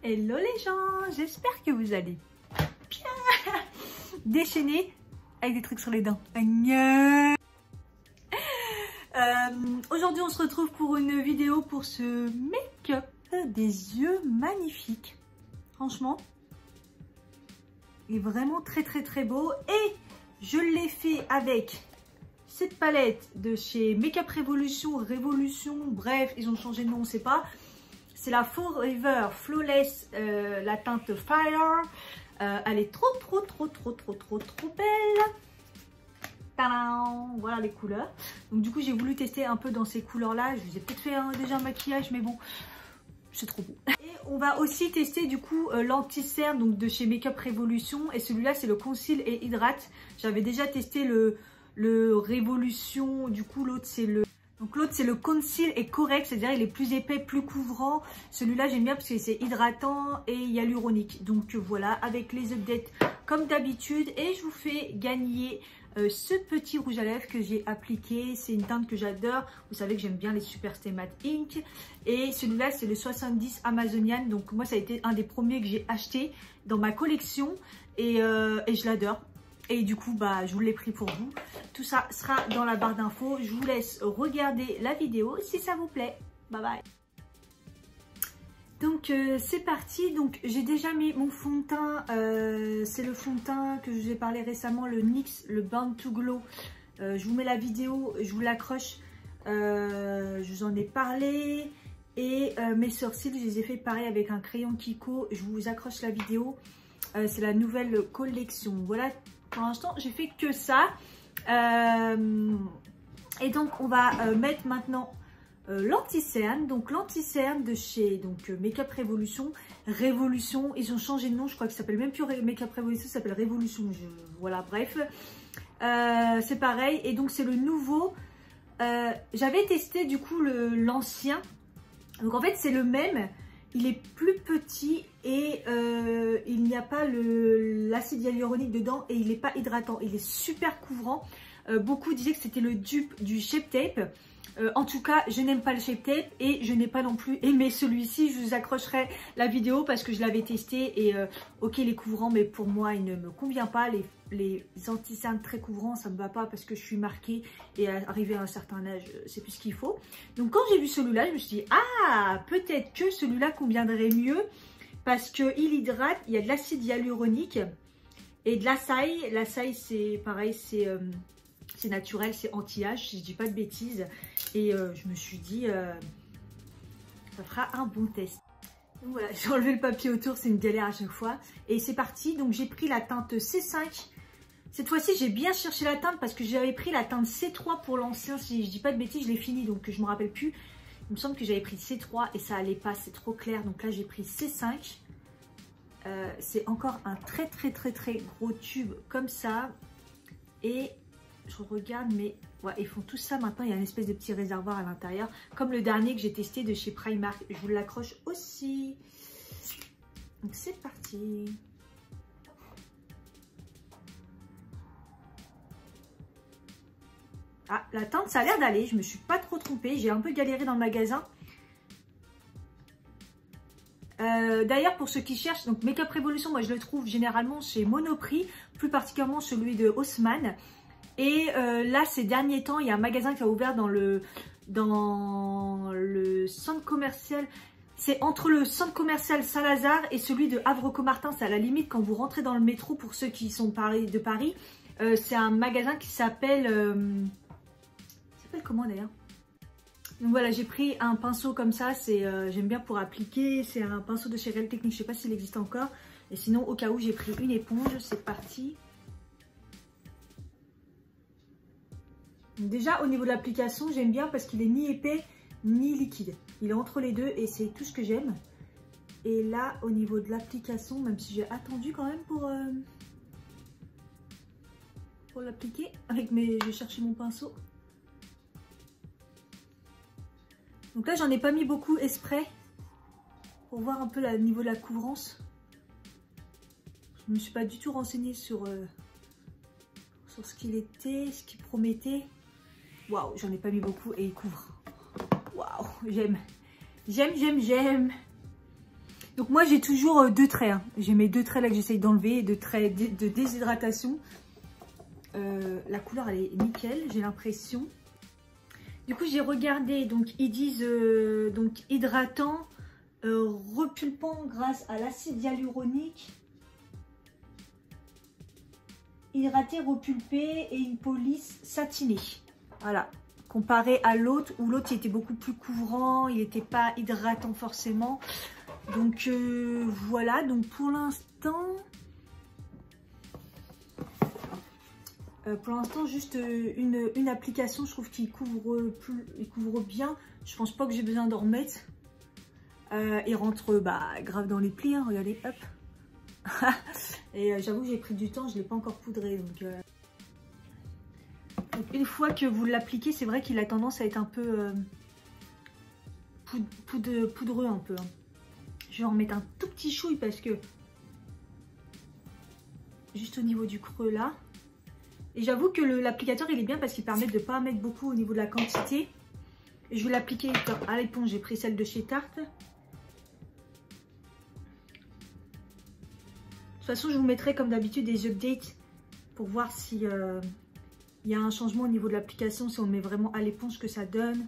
Hello les gens, j'espère que vous allez bien. Déchaîné avec des trucs sur les dents. Aujourd'hui on se retrouve pour une vidéo pour ce make-up des yeux magnifiques. Franchement, il est vraiment très beau et je l'ai fait avec cette palette de chez Makeup Revolution, bref, ils ont changé de nom, on ne sait pas. C'est la Forever Flawless, la teinte Fire. Elle est trop belle. Tadam, voilà les couleurs. Donc du coup, j'ai voulu tester un peu dans ces couleurs-là. Je vous ai peut-être fait déjà un maquillage, mais bon, c'est trop beau. Et on va aussi tester du coup l'anti-cerne donc de chez Makeup Revolution. Et celui-là, c'est le Conceal et Hydrate. J'avais déjà testé le Révolution. Du coup, l'autre, c'est le... Donc l'autre c'est le Conceal et Correct, c'est-à-dire il est plus épais, plus couvrant. Celui-là j'aime bien parce que c'est hydratant et hyaluronique. Donc voilà, avec les updates comme d'habitude. Et je vous fais gagner ce petit rouge à lèvres que j'ai appliqué. C'est une teinte que j'adore. Vous savez que j'aime bien les Super Stay Matte Ink. Et celui-là c'est le 70 Amazonian. Donc moi ça a été un des premiers que j'ai acheté dans ma collection. Et je l'adore. Et du coup, bah, je vous l'ai pris pour vous. Tout ça sera dans la barre d'infos. Je vous laisse regarder la vidéo si ça vous plaît. Bye bye. Donc, c'est parti. Donc, j'ai déjà mis mon fond de teint. C'est le fond de teint que je vous ai parlé récemment, le NYX, le Born to Glow. Je vous mets la vidéo, je vous l'accroche. Je vous en ai parlé. Et mes sourcils, je les ai fait pareil avec un crayon Kiko. Je vous accroche la vidéo. C'est la nouvelle collection. Voilà. Pour l'instant, j'ai fait que ça. Et donc, on va mettre maintenant l'anti-cerne. Donc, l'anti-cerne de chez Makeup Revolution. Ils ont changé de nom. Je crois qu'il s'appelle même plus Makeup Revolution. Ça s'appelle Revolution. Voilà, bref. C'est pareil. Et donc, c'est le nouveau. J'avais testé du coup l'ancien. Donc, en fait, c'est le même. Il est plus petit et il n'y a pas l'acide hyaluronique dedans et il n'est pas hydratant. Il est super couvrant. Beaucoup disaient que c'était le dupe du Shape Tape. En tout cas, je n'aime pas le Shape Tape et je n'ai pas non plus aimé celui-ci. Je vous accrocherai la vidéo parce que je l'avais testé et ok, il est couvrant, mais pour moi, il ne me convient pas. Les anti-cernes très couvrants, ça ne me va pas parce que je suis marquée et arrivé à un certain âge, c'est plus ce qu'il faut. Donc, quand j'ai vu celui-là, je me suis dit, ah, peut-être que celui-là conviendrait mieux parce qu'il hydrate, il y a de l'acide hyaluronique et de l'açaï. L'açaï, c'est pareil, c'est naturel, c'est anti-âge, si je dis pas de bêtises. Et je me suis dit, ça fera un bon test. Donc voilà, j'ai enlevé le papier autour, c'est une galère à chaque fois. Et c'est parti, donc j'ai pris la teinte C5. Cette fois-ci, j'ai bien cherché la teinte parce que j'avais pris la teinte C3 pour l'ancien. Si je dis pas de bêtises, je l'ai fini, donc je me rappelle plus. Il me semble que j'avais pris C3 et ça allait pas, c'est trop clair. Donc là, j'ai pris C5. C'est encore un très gros tube comme ça. Et je regarde, mais ouais, ils font tout ça maintenant. Il y a une espèce de petit réservoir à l'intérieur, comme le dernier que j'ai testé de chez Primark. Je vous l'accroche aussi. Donc c'est parti. Ah, la teinte, ça a l'air d'aller. Je me suis pas trop trompée. J'ai un peu galéré dans le magasin. D'ailleurs, pour ceux qui cherchent, donc Makeup Revolution, moi je le trouve généralement chez Monoprix, plus particulièrement celui de Haussmann. Et là, ces derniers temps, il y a un magasin qui a ouvert dans le centre commercial. C'est entre le centre commercial Saint-Lazare et celui de Havre-Comartin. C'est à la limite quand vous rentrez dans le métro pour ceux qui sont de Paris. C'est un magasin qui s'appelle... il s'appelle comment d'ailleurs? Donc voilà, j'ai pris un pinceau comme ça. J'aime bien pour appliquer. C'est un pinceau de chez Real Technique. Je ne sais pas s'il existe encore. Et sinon, au cas où, j'ai pris une éponge. C'est parti. Déjà au niveau de l'application, j'aime bien parce qu'il est ni épais ni liquide. Il est entre les deux et c'est tout ce que j'aime. Et là au niveau de l'application, même si j'ai attendu quand même pour l'appliquer, je vais chercher mon pinceau. Donc là j'en ai pas mis beaucoup exprès pour voir un peu le niveau de la couvrance. Je ne me suis pas du tout renseignée sur ce qu'il était, ce qu'il promettait. Waouh, j'en ai pas mis beaucoup et il couvre. Waouh, j'aime. Donc moi j'ai toujours 2 traits. Hein. J'ai mes 2 traits là que j'essaye d'enlever, 2 traits de déshydratation. La couleur elle est nickel, j'ai l'impression. Du coup j'ai regardé, donc ils disent donc hydratant, repulpant grâce à l'acide hyaluronique, hydraté, repulpé et une police satinée. Voilà, comparé à l'autre où l'autre il était beaucoup plus couvrant, il n'était pas hydratant forcément. Donc voilà, donc pour l'instant juste une application, je trouve qu'il couvre bien. Je pense pas que j'ai besoin d'en remettre. Il rentre grave dans les plis, hein, regardez, hop. Et j'avoue que j'ai pris du temps, je ne l'ai pas encore poudré. Donc une fois que vous l'appliquez, c'est vrai qu'il a tendance à être un peu poudreux un peu. Hein. Je vais en remettre un tout petit chouille parce que juste au niveau du creux là. Et j'avoue que l'applicateur il est bien parce qu'il permet de ne pas mettre beaucoup au niveau de la quantité. Et je vais l'appliquer à l'éponge, j'ai pris celle de chez Tarte. De toute façon je vous mettrai comme d'habitude des updates pour voir si il y a un changement au niveau de l'application, si on met vraiment à l'éponge que ça donne.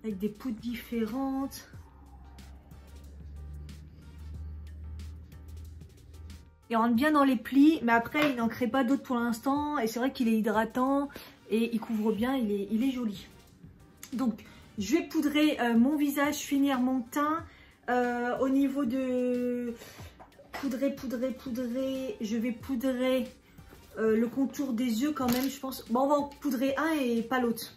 Avec des poudres différentes. Il rentre bien dans les plis, mais après il n'en crée pas d'autres pour l'instant. Et c'est vrai qu'il est hydratant et il couvre bien, il est joli. Donc je vais poudrer mon visage, finir mon teint. Au niveau de poudrer, je vais poudrer le contour des yeux quand même, je pense. Bon, on va en poudrer un et pas l'autre.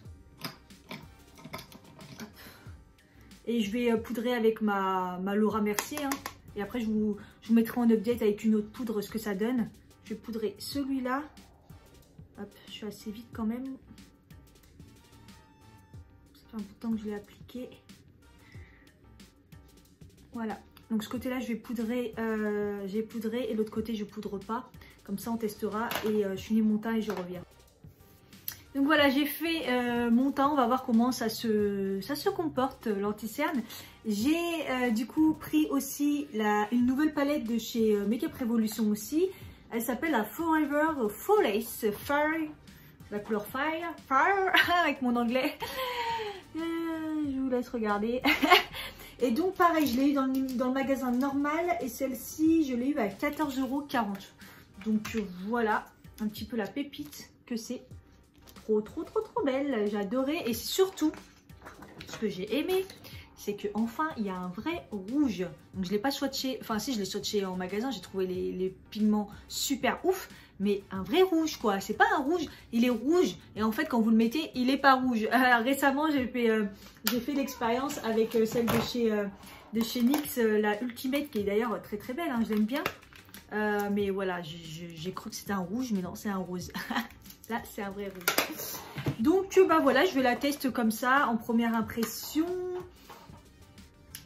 Et je vais poudrer avec ma Laura Mercier. Hein. Et après, je vous mettrai en update avec une autre poudre ce que ça donne. Je vais poudrer celui-là. Hop, je suis assez vite quand même. Ça fait un bout de temps que je l'ai appliqué. Voilà. Donc ce côté-là, je vais poudrer. J'ai poudré et l'autre côté, je poudre pas. Comme ça, on testera. Et je finis mon teint et je reviens. Donc voilà, j'ai fait mon teint, on va voir comment ça se comporte, l'anti-cerne. J'ai du coup pris aussi une nouvelle palette de chez Makeup Revolution aussi. Elle s'appelle la Forever Flawless Fire, la couleur Fire, avec mon anglais. Je vous laisse regarder. Et donc pareil, je l'ai eu dans le magasin normal et celle-ci, je l'ai eu à 14,40 €. Donc voilà, un petit peu la pépite que c'est. Trop belle, j'ai adoré. Et surtout, ce que j'ai aimé, c'est que enfin il y a un vrai rouge. Donc je l'ai pas swatché, enfin si je l'ai swatché en magasin, j'ai trouvé les pigments super ouf, mais un vrai rouge quoi. C'est pas un rouge, il est rouge et en fait quand vous le mettez, il est pas rouge. Récemment j'ai fait l'expérience avec celle de chez NYX, la Ultimate, qui est d'ailleurs très belle, hein, je l'aime bien. Mais voilà, j'ai cru que c'était un rouge, mais non, c'est un rose. Là, c'est un vrai rouge. Donc, voilà, je vais la tester comme ça, en première impression.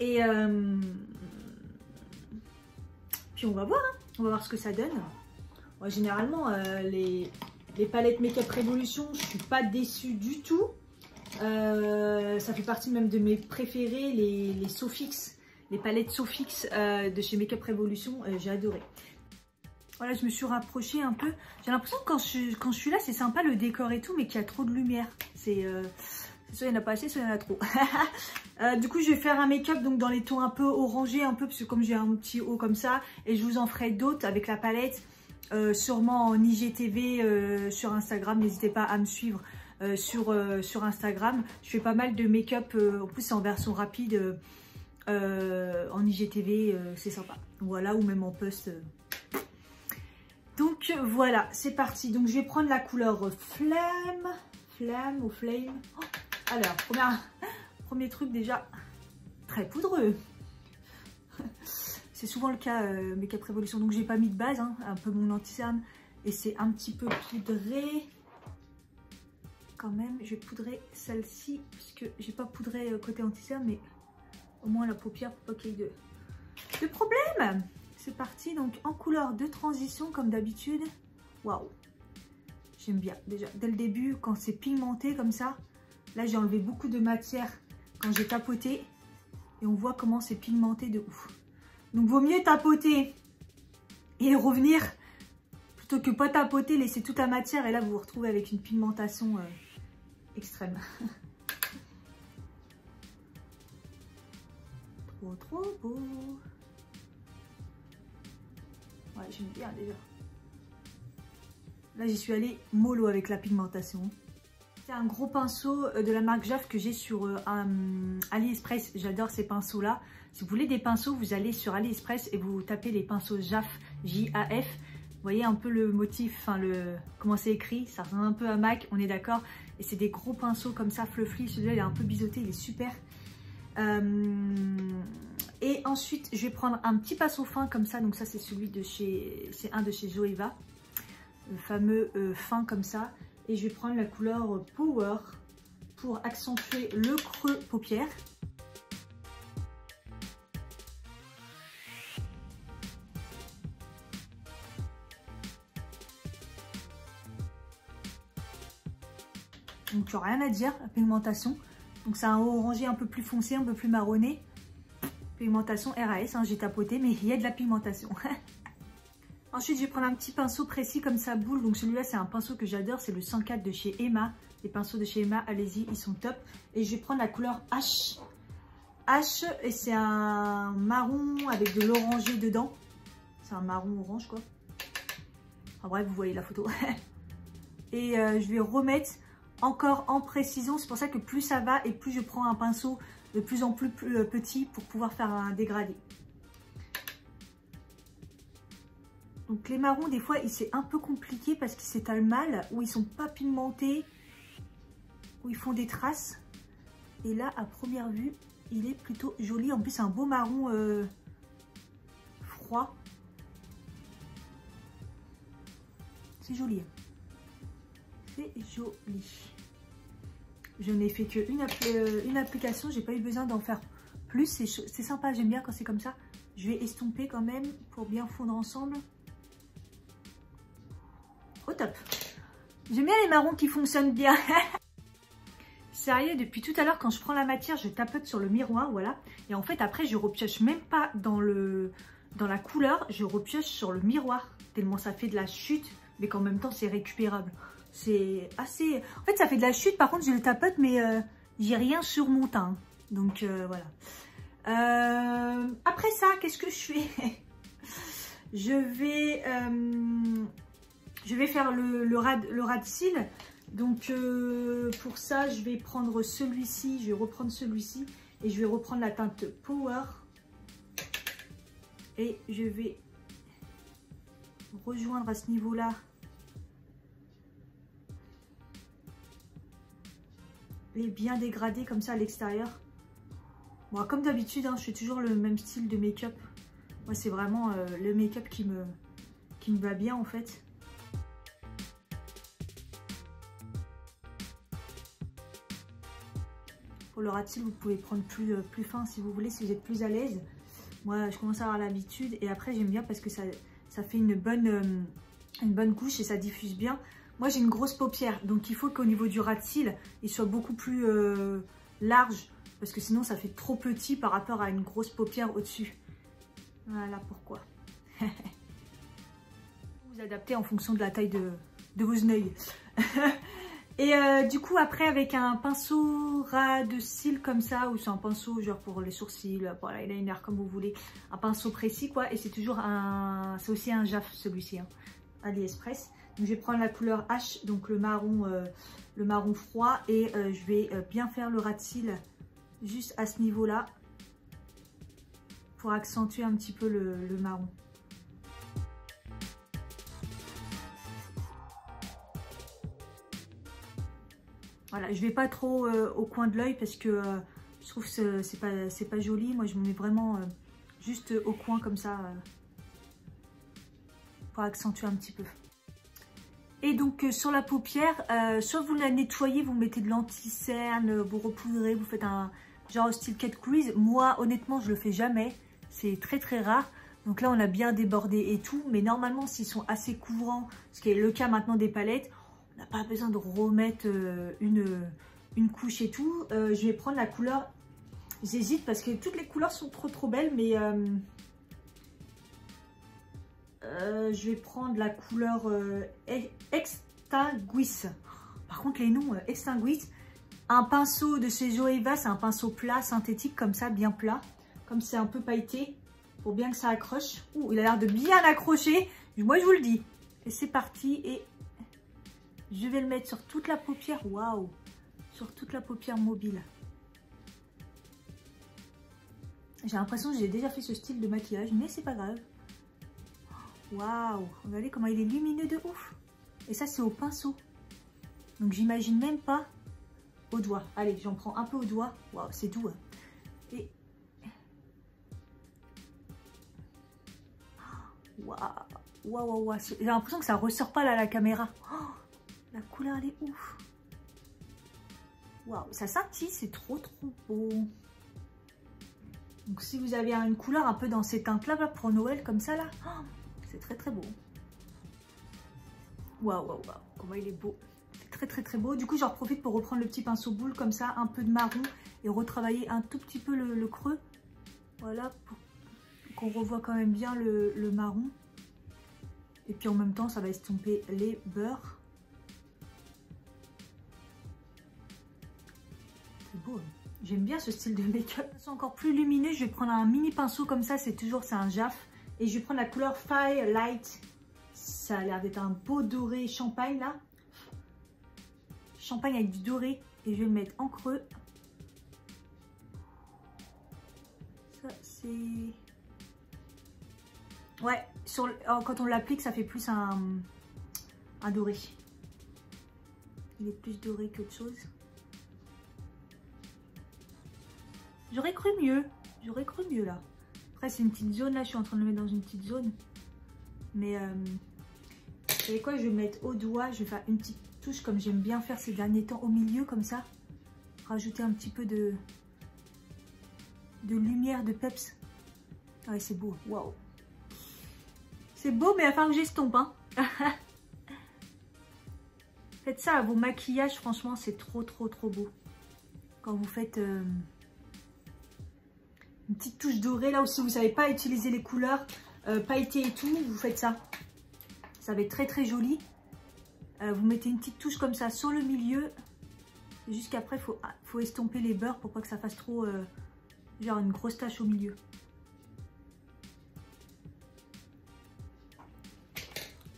Et puis, on va voir. Hein. On va voir ce que ça donne. Moi, généralement, les palettes Makeup Revolution, je ne suis pas déçue du tout. Ça fait partie même de mes préférés, les Sofix. Les palettes Sofix de chez Makeup Revolution, j'ai adoré. Voilà, je me suis rapprochée un peu. J'ai l'impression que quand je suis là, c'est sympa le décor et tout, mais qu'il y a trop de lumière. C'est soit il n'y en a pas assez, soit il y en a trop. Du coup, je vais faire un make-up donc dans les tons un peu orangés, un peu, parce que comme j'ai un petit haut comme ça, et je vous en ferai d'autres avec la palette, sûrement en IGTV sur Instagram. N'hésitez pas à me suivre sur Instagram. Je fais pas mal de make-up, en plus c'est en version rapide, en IGTV, c'est sympa. Voilà, ou même en post. Donc voilà, c'est parti. Donc je vais prendre la couleur Flamme ou Flame. Oh, alors, premier truc déjà, très poudreux. C'est souvent le cas Makeup Revolution. Donc j'ai pas mis de base, hein, un peu mon anti-cerne. Et c'est un petit peu poudré. Quand même, je vais poudrer celle-ci. Puisque j'ai pas poudré côté anti-cerne, mais au moins la paupière pour pas qu'il y ait de problème. C'est parti, donc en couleur de transition comme d'habitude. Waouh, j'aime bien déjà dès le début quand c'est pigmenté comme ça. Là j'ai enlevé beaucoup de matière quand j'ai tapoté Et on voit comment c'est pigmenté de ouf. Donc vaut mieux tapoter et revenir plutôt que pas tapoter, laisser toute la matière et là vous vous retrouvez avec une pigmentation extrême. Trop beau. Ouais, j'aime bien déjà. Là j'y suis allée mollo avec la pigmentation. C'est un gros pinceau de la marque Jaf que j'ai sur AliExpress. J'adore ces pinceaux là. Si vous voulez des pinceaux, vous allez sur AliExpress et vous tapez les pinceaux Jaf, J-A-F. Vous voyez un peu le motif, enfin comment c'est écrit, ça ressemble un peu à MAC, on est d'accord. Et c'est des gros pinceaux comme ça, fluffy. Celui-là il est un peu biseauté, il est super. Et ensuite je vais prendre un petit pinceau fin comme ça. Donc ça c'est celui de chez, c'est un de chez Zoeva, le fameux fin comme ça. Et je vais prendre la couleur Power pour accentuer le creux paupière. Donc rien à dire, la pigmentation. Donc c'est un orangé un peu plus foncé, un peu plus marronné. Pigmentation RAS, hein, j'ai tapoté, mais il y a de la pigmentation. Ensuite, je vais prendre un petit pinceau précis comme ça, boule. Donc celui-là, c'est un pinceau que j'adore, c'est le 104 de chez Emma. Les pinceaux de chez Emma, allez-y, ils sont top. Et je vais prendre la couleur H. H, et c'est un marron avec de l'orangé dedans. C'est un marron orange, quoi. En bref, vous voyez la photo. Et je vais remettre encore en précision. C'est pour ça que plus ça va et plus je prends un pinceau de plus en plus petit pour pouvoir faire un dégradé. Donc les marrons, des fois, c'est un peu compliqué parce qu'ils s'étalent mal, ou ils sont pas pigmentés, ou ils font des traces. Et là, à première vue, il est plutôt joli. En plus, c'est un beau marron froid. C'est joli. C'est joli. Je n'ai fait qu'une application, j'ai pas eu besoin d'en faire plus. C'est sympa, j'aime bien quand c'est comme ça. Je vais estomper quand même pour bien fondre ensemble. Au top. J'aime bien les marrons qui fonctionnent bien. Sérieux, depuis tout à l'heure, quand je prends la matière, je tapote sur le miroir, voilà. Et en fait, après, je repioche même pas dans la couleur, je repioche sur le miroir. Tellement ça fait de la chute, mais qu'en même temps, c'est récupérable. C'est assez... En fait, ça fait de la chute, par contre, je le tapote, mais j'ai rien sur mon teint. Donc, voilà. Après ça, qu'est-ce que je fais? Je vais faire le ras de cils. Donc, pour ça, je vais prendre celui-ci. Je vais reprendre celui-ci. Et je vais reprendre la teinte Power. Et je vais rejoindre à ce niveau-là. Et bien dégradé comme ça à l'extérieur. Bon, comme d'habitude, hein, je fais toujours le même style de make-up. Moi, c'est vraiment le make-up qui me va bien en fait. Pour le ras de cils, vous pouvez prendre plus fin si vous voulez, si vous êtes plus à l'aise. Moi, je commence à avoir l'habitude et après, j'aime bien parce que ça fait une bonne couche et ça diffuse bien. Moi, j'ai une grosse paupière, donc il faut qu'au niveau du ras de cils, il soit beaucoup plus large parce que sinon, ça fait trop petit par rapport à une grosse paupière au-dessus. Voilà pourquoi. Vous adaptez en fonction de la taille de vos yeux. Et du coup, après, avec un pinceau ras de cils comme ça, ou c'est un pinceau genre pour les sourcils, pour l'eyeliner, comme vous voulez, un pinceau précis, quoi. Et c'est toujours c'est aussi un Jaf, celui-ci, hein, AliExpress. Donc, je vais prendre la couleur H, donc le marron froid, et je vais bien faire le ras de cils juste à ce niveau-là, pour accentuer un petit peu le marron. Voilà, je vais pas trop au coin de l'œil parce que je trouve que c'est pas joli. Moi, je me mets vraiment juste au coin comme ça pour accentuer un petit peu. Et donc sur la paupière, soit vous la nettoyez, vous mettez de l'anti-cerne, vous repoudrez, vous faites un genre style Cat Crease. Moi, honnêtement, je le fais jamais. C'est très très rare. Donc là, on a bien débordé et tout. Mais normalement, s'ils sont assez couvrants, ce qui est le cas maintenant des palettes, on n'a pas besoin de remettre une couche et tout. Je vais prendre la couleur J'hésite parce que toutes les couleurs sont trop belles, mais je vais prendre la couleur Extinguis. Par contre, les noms Extinguis. Un pinceau de chez Joeva, c'est un pinceau plat, synthétique, comme ça, bien plat. Comme c'est un peu pailleté, pour bien que ça accroche. Ouh, il a l'air de bien accrocher. Moi, je vous le dis. Et c'est parti. Et je vais le mettre sur toute la paupière. Waouh! Sur toute la paupière mobile. J'ai l'impression que j'ai déjà fait ce style de maquillage, mais c'est pas grave. Waouh! Regardez comment il est lumineux de ouf. Et ça, c'est au pinceau. Donc, j'imagine même pas au doigt. Allez, j'en prends un peu au doigt. Waouh, c'est doux. Hein. Et... Waouh. J'ai l'impression que ça ressort pas là, la caméra. Oh, la couleur, elle est ouf. Waouh, ça scintille, c'est trop beau. Donc, si vous avez une couleur un peu dans ces teintes-là, pour Noël, comme ça, là, oh, c'est très beau. Waouh, comment il est beau. Très beau. Du coup, j'en profite pour reprendre le petit pinceau boule comme ça, un peu de marron et retravailler un tout petit peu le creux. Voilà, pour qu'on revoie quand même bien le marron. Et puis en même temps, ça va estomper les beurres. C'est beau. Hein. J'aime bien ce style de make-up. C'est encore plus lumineux. Je vais prendre un mini pinceau comme ça. C'est un Jaff. Et je vais prendre la couleur Firelight. Ça a l'air d'être un beau doré champagne là. Champagne avec du doré. Et je vais le mettre en creux. Ça c'est... Ouais, quand on l'applique, ça fait plus un doré. Il est plus doré qu'autre chose. J'aurais cru mieux. Là. Après, c'est une petite zone là. Je suis en train de le mettre dans une petite zone. Mais, vous savez quoi? Je vais mettre au doigt. Je vais faire une petite touche comme j'aime bien faire ces derniers temps au milieu, comme ça. Rajouter un petit peu de lumière, de peps. Ouais, c'est beau. Waouh. C'est beau, mais il va falloir que j'estompe. Hein. Faites ça à vos maquillages, franchement, c'est trop beau. Quand vous faites une petite touche dorée, là aussi, vous ne savez pas utiliser les couleurs pailletées et tout, vous faites ça. Ça va être très joli. Vous mettez une petite touche comme ça sur le milieu. Jusqu'après, faut estomper les beurres pour pas que ça fasse trop, genre une grosse tache au milieu.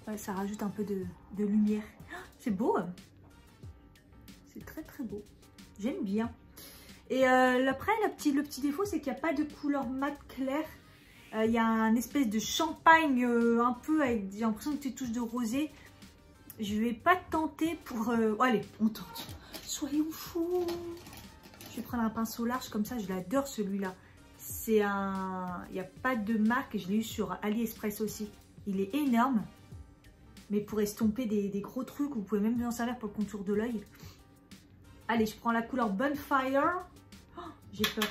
Ouais, ça rajoute un peu de lumière. C'est beau. C'est très beau. J'aime bien. Et après, le petit défaut, c'est qu'il n'y a pas de couleur mat claire. Il y a un espèce de champagne un peu avec, j'ai l'impression, une petite touche de rosé. Je vais pas tenter pour... allez, on tente. Soyons fous. Je vais prendre un pinceau large comme ça. Je l'adore celui-là. C'est un... Il n'y a pas de marque. Je l'ai eu sur AliExpress aussi. Il est énorme. Mais pour estomper des gros trucs, vous pouvez même en servir pour le contour de l'œil. Allez, je prends la couleur Bonfire. Oh, j'ai peur.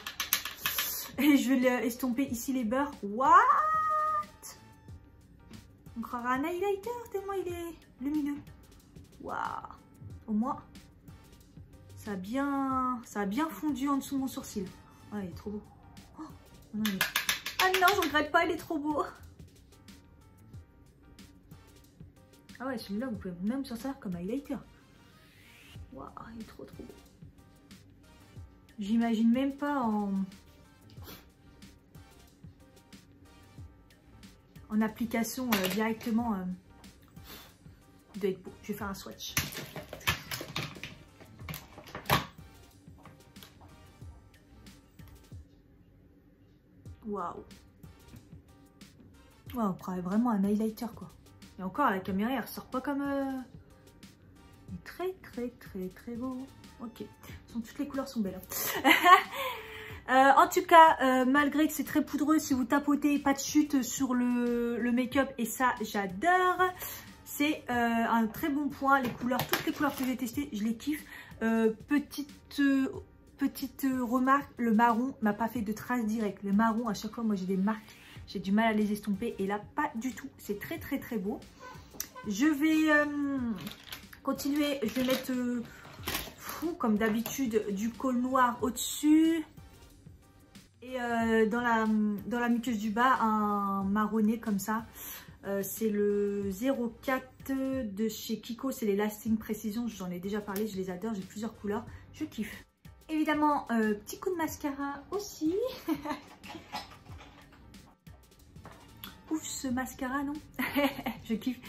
Et je vais estomper ici les beurres. What? On croirait un highlighter tellement il est lumineux. Waouh. Au moins, ça a bien fondu en dessous de mon sourcil. Ah, il est trop beau. Oh, non, ah non, je regrette pas, il est trop beau. Ah ouais, celui-là, vous pouvez même s'en servir comme highlighter. Waouh, il est trop beau. J'imagine même pas en application directement. Il doit être beau. Je vais faire un swatch. Waouh. Ouais, on croirait vraiment un highlighter quoi. Et encore, la caméra, elle ressort pas comme... Il est très beau. Ok. Toutes les couleurs sont belles. En tout cas, malgré que c'est très poudreux, si vous tapotez, pas de chute sur le make-up. Et ça, j'adore. C'est un très bon point. Les couleurs, toutes les couleurs que j'ai testées, je les kiffe. Petite remarque, le marron m'a pas fait de traces directes. Le marron, à chaque fois, moi, j'ai des marques. J'ai du mal à les estomper et là, pas du tout. C'est très beau. Je vais continuer. Je vais mettre, comme d'habitude, du col noir au-dessus. Et dans la muqueuse du bas, un marronné comme ça. C'est le 04 de chez Kiko, c'est les Lasting Precision. J'en ai déjà parlé, je les adore, j'ai plusieurs couleurs, je kiffe. Évidemment, petit coup de mascara aussi. Ouf, ce mascara, non? Je kiffe.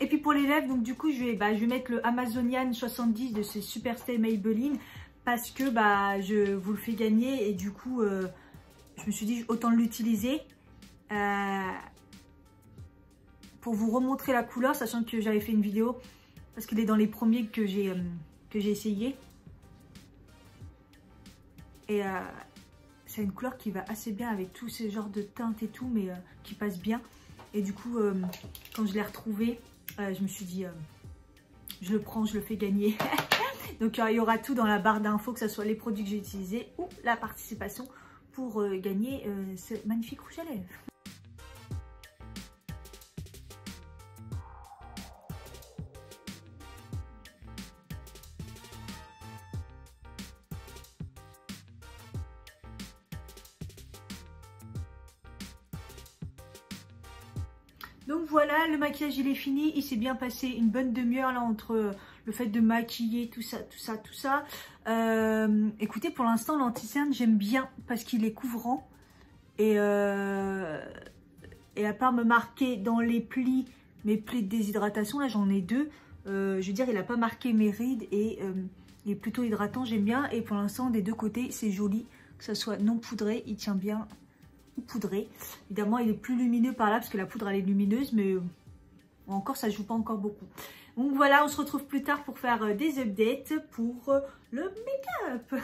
Et puis pour les lèvres, donc du coup, je vais mettre le Amazonian 70 de chez Superstay Maybelline. Parce que je vous le fais gagner et du coup, je me suis dit autant l'utiliser. Pour vous remontrer la couleur, sachant que j'avais fait une vidéo. Parce qu'il est dans les premiers que j'ai essayé. Et c'est une couleur qui va assez bien avec tous ces genres de teintes et tout, mais qui passe bien. Et du coup, quand je l'ai retrouvé, je me suis dit, je le prends, je le fais gagner. Donc il y aura tout dans la barre d'infos, que ce soit les produits que j'ai utilisés ou la participation pour gagner ce magnifique rouge à lèvres. Donc voilà, le maquillage il est fini, il s'est bien passé une bonne demi-heure là entre le fait de maquiller, tout ça. Écoutez, pour l'instant l'anti-cerne j'aime bien parce qu'il est couvrant et à part me marquer dans les plis, mes plis de déshydratation, là j'en ai deux, je veux dire il n'a pas marqué mes rides et il est plutôt hydratant, j'aime bien. Et pour l'instant des deux côtés c'est joli, que ça soit non poudré, il tient bien. Poudré. Évidemment, il est plus lumineux par là parce que la poudre elle est lumineuse, mais encore ça joue pas encore beaucoup. Donc voilà, on se retrouve plus tard pour faire des updates pour le make-up.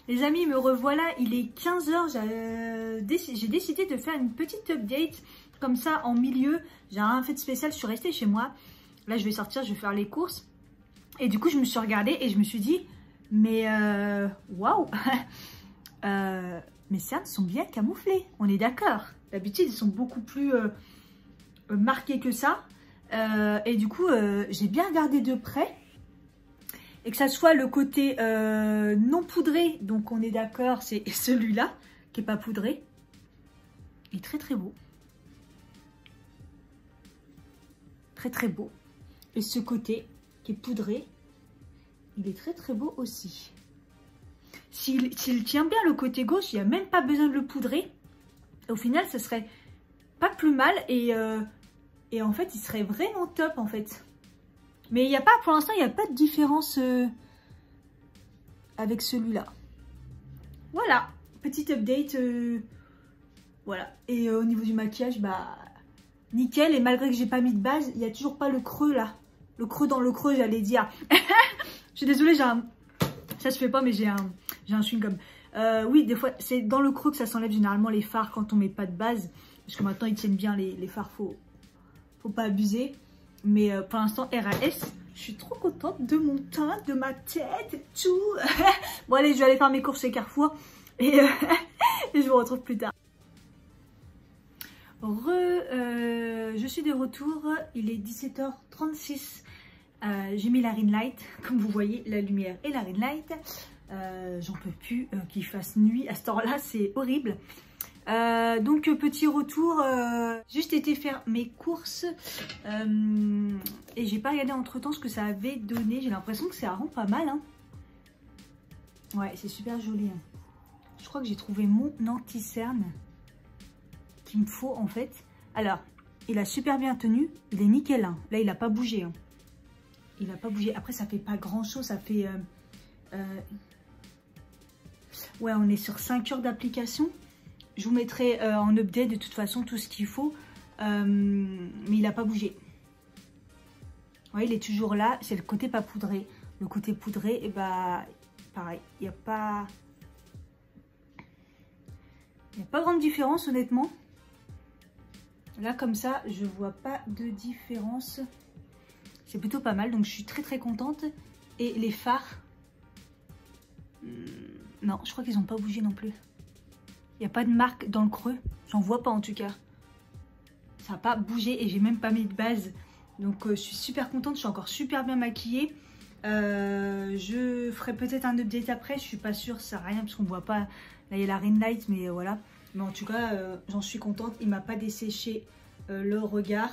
Les amis, me revoilà, il est 15 h. J'ai décidé de faire une petite update comme ça en milieu. J'ai rien fait de spécial, je suis restée chez moi. Là, je vais sortir, je vais faire les courses. Et du coup, je me suis regardée et je me suis dit, mais waouh. Mes cernes sont bien camouflées, on est d'accord. D'habitude, ils sont beaucoup plus marqués que ça. Et du coup, j'ai bien regardé de près. Et que ça soit le côté non poudré, donc on est d'accord, c'est celui-là qui n'est pas poudré. Il est très très beau. Très très beau. Et ce côté qui est poudré, il est très très beau aussi. S'il tient bien le côté gauche, il n'y a même pas besoin de le poudrer. Au final, ce serait pas plus mal. Et en fait, il serait vraiment top en fait. Mais il n'y a pas, pour l'instant, il n'y a pas de différence avec celui-là. Voilà, petite update. Voilà. Et au niveau du maquillage, nickel. Et malgré que j'ai pas mis de base, il n'y a toujours pas le creux là. Le creux dans le creux, j'allais dire. Je suis désolée, ça se fait pas, mais j'ai un chewing-gum. Oui, des fois, c'est dans le creux que ça s'enlève généralement les fards quand on met pas de base. Parce que maintenant, ils tiennent bien les fards, faut pas abuser. Mais pour l'instant, RAS, je suis trop contente de mon teint, de ma tête et tout. Bon, allez, je vais aller faire mes courses chez Carrefour. Et je vous retrouve plus tard. Je suis de retour. Il est 17h36. J'ai mis la ring light, comme vous voyez, la lumière et la ring light. J'en peux plus qu'il fasse nuit à cette heure-là, c'est horrible. Donc petit retour, juste été faire mes courses et j'ai pas regardé entre temps ce que ça avait donné. J'ai l'impression que ça rend pas mal, hein. Ouais, c'est super joli, hein. Je crois que j'ai trouvé mon anti-cerne qu'il me faut en fait. Alors, il a super bien tenu, il est nickel, hein. Là il a pas bougé, hein. Il n'a pas bougé. Après, ça fait pas grand chose. Ça fait... ouais, on est sur 5 heures d'application. Je vous mettrai en update de toute façon tout ce qu'il faut. Mais il n'a pas bougé. Ouais, il est toujours là. C'est le côté pas poudré. Le côté poudré, et pareil. Il n'y a pas... Il n'y a pas grande différence, honnêtement. Là, comme ça, je vois pas de différence. C'est plutôt pas mal, donc je suis très très contente. Et les fards, non, je crois qu'ils n'ont pas bougé non plus. Il n'y a pas de marque dans le creux, j'en vois pas en tout cas. Ça n'a pas bougé et j'ai même pas mis de base. Donc je suis super contente, je suis encore super bien maquillée. Je ferai peut-être un update après, je suis pas sûre, ça sert à rien parce qu'on voit pas. Là il y a la ring light, mais voilà. Mais en tout cas, j'en suis contente. Il m'a pas desséché le regard.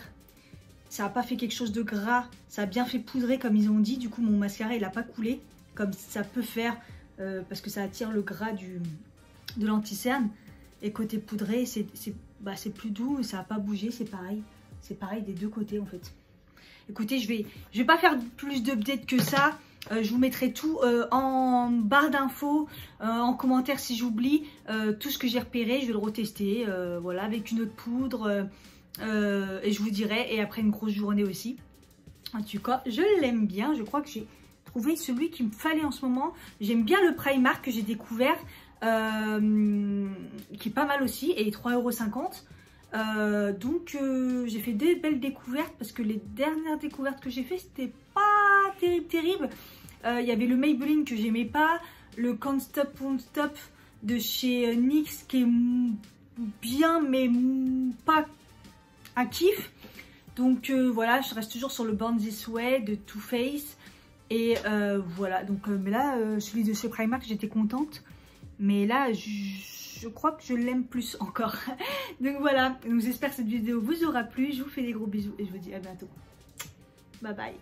Ça n'a pas fait quelque chose de gras. Ça a bien fait poudrer comme ils ont dit. Du coup, mon mascara il a pas coulé comme ça peut faire parce que ça attire le gras de l'anti-cerne. Et côté poudré, c'est plus doux, ça n'a pas bougé, c'est pareil. C'est pareil des deux côtés en fait. Écoutez, je vais pas faire plus d'updates que ça. Je vous mettrai tout en barre d'infos, en commentaire si j'oublie. Tout ce que j'ai repéré, je vais le retester. Voilà, avec une autre poudre. Et je vous dirai. Et après une grosse journée aussi. En tout cas, je l'aime bien. Je crois que j'ai trouvé celui qu'il me fallait en ce moment. J'aime bien le Primark que j'ai découvert. Qui est pas mal aussi. Et 3,50 €. Donc j'ai fait des belles découvertes parce que les dernières découvertes que j'ai fait c'était pas terrible. Il y avait le Maybelline que j'aimais pas, le Can't Stop Won't Stop de chez NYX qui est bien mais pas un kiff. Donc voilà, je reste toujours sur le Born This Way de Too Faced. Et voilà, donc mais là celui de chez Primark j'étais contente. Mais là je crois que je l'aime plus encore. Donc voilà, donc j'espère que cette vidéo vous aura plu. Je vous fais des gros bisous et je vous dis à bientôt. Bye bye.